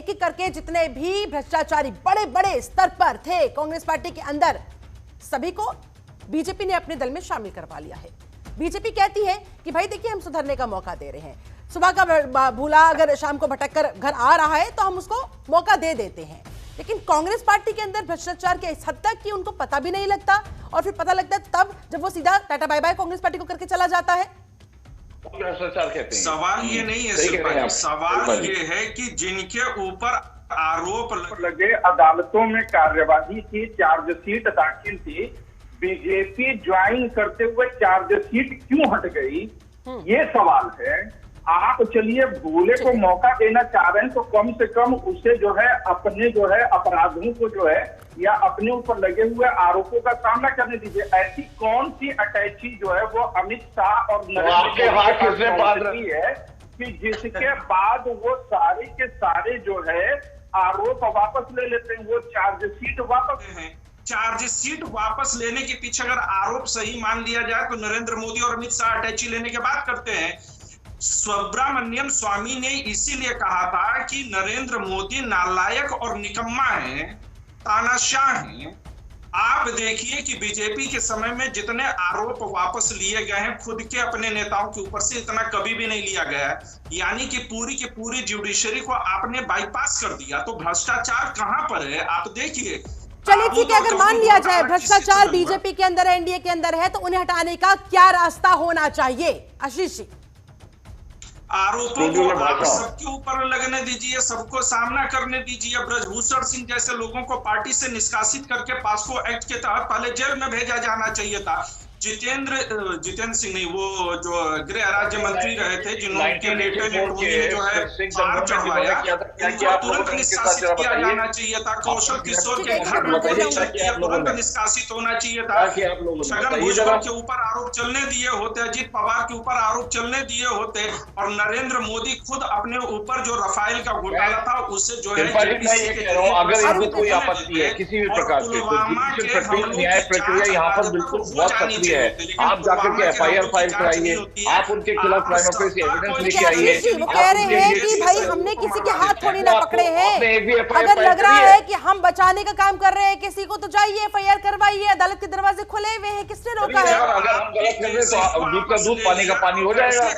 एक एक करके जितने भी भ्रष्टाचारी बड़े बड़े स्तर पर थे कांग्रेस पार्टी के अंदर, सभी को बीजेपी ने अपने दल में शामिल करवा लिया है। बीजेपी कहती है कि भाई देखिए, हम सुधरने का मौका दे रहे हैं। सुबह का भूला अगर शाम को भटक कर घर आ रहा है तो हम उसको मौका दे देते हैं। लेकिन कांग्रेस पार्टी के अंदर भ्रष्टाचार के इस हद तक कि उनको पता भी नहीं लगता, और फिर पता लगता है तब जब वो सीधा tata bye bye Congress party को करके चला जाता है। भ्रष्टाचार कहते हैं। सवाल ये नहीं है, सवाल ये है कि जिनके ऊपर आरोप लगे, अदालतों में कार्यवाही की, चार्जशीट दाखिल थी, बीजेपी ज्वाइन करते हुए चार्जशीट क्यों हट गई, ये सवाल है। आप चलिए भूले को मौका देना चाह रहे हैं तो कम से कम उसे जो है अपने जो है अपराधों को जो है या अपने ऊपर लगे हुए आरोपों का सामना करने दीजिए। ऐसी कौन सी अटैची जो है वो अमित शाह और नरेंद्र मोदी है कि जिसके बाद वो सारे के सारे जो है आरोप वापस ले लेते हैं, वो चार्जशीट वापस हैं। चार्जशीट वापस लेने के पीछे अगर आरोप सही मान लिया जाए तो नरेंद्र मोदी और अमित शाह अटैची लेने के बाद करते हैं। सुब्रमण्यम स्वामी ने इसीलिए कहा था कि नरेंद्र मोदी नालायक और निकम्मा है, तानाशाह है। आप देखिए कि बीजेपी के समय में जितने आरोप वापस लिए गए हैं खुद के अपने नेताओं के ऊपर से, इतना कभी भी नहीं लिया गया है। यानी कि पूरी की पूरी जुडिशरी को आपने बाईपास कर दिया। तो भ्रष्टाचार कहां पर है आप देखिए। चलिए ठीक है, अगर मान लिया जाए भ्रष्टाचार बीजेपी के अंदर है, एनडीए के अंदर है, तो उन्हें हटाने का क्या रास्ता होना चाहिए? आशीष जी, आरोपों को आप सबके ऊपर लगने दीजिए, सबको सामना करने दीजिए। ब्रजभूषण सिंह जैसे लोगों को पार्टी से निष्कासित करके पास्को एक्ट के तहत पहले जेल में भेजा जाना चाहिए था। जितेंद्र सिंह नहीं, वो जो गृह राज्य मंत्री रहे थे, जिनके बेटे ने जो है बाढ़ चढ़वाया, इनको तुरंत निष्कासित किया जाना चाहिए था। कौशल किशोर के घर में तुरंत निष्कासित होना चाहिए था। छगन भुजबल के ऊपर आरोप चलने दिए होते, अजीत पवार के ऊपर आरोप चलने दिए होते, और नरेंद्र मोदी खुद अपने ऊपर जो रफाल का घोटाला था उसे जो है अगर इनको कोई आपत्ति है किसी भी प्रकार की, तो न्याय प्रक्रिया यहाँ पर बिल्कुल बहुत सक्रिय है। आप जाकर के एफआईआर फाइल कराइए, आप उनके खिलाफ क्राइम ऑफ एविडेंस लेके आइए। वो कह रहे हैं कि भाई हमने किसी के हाथ थोड़ी ना पकड़े हैं। अगर लग रहा है कि हम बचाने का काम कर रहे हैं किसी को, तो जाइए एफआईआर करवाइए, अदालत के दरवाजे खुले हुए हैं, किसने रोका है? अगर हम गलत कर रहे हैं तो दूध का दूध, पानी का पानी हो जाएगा।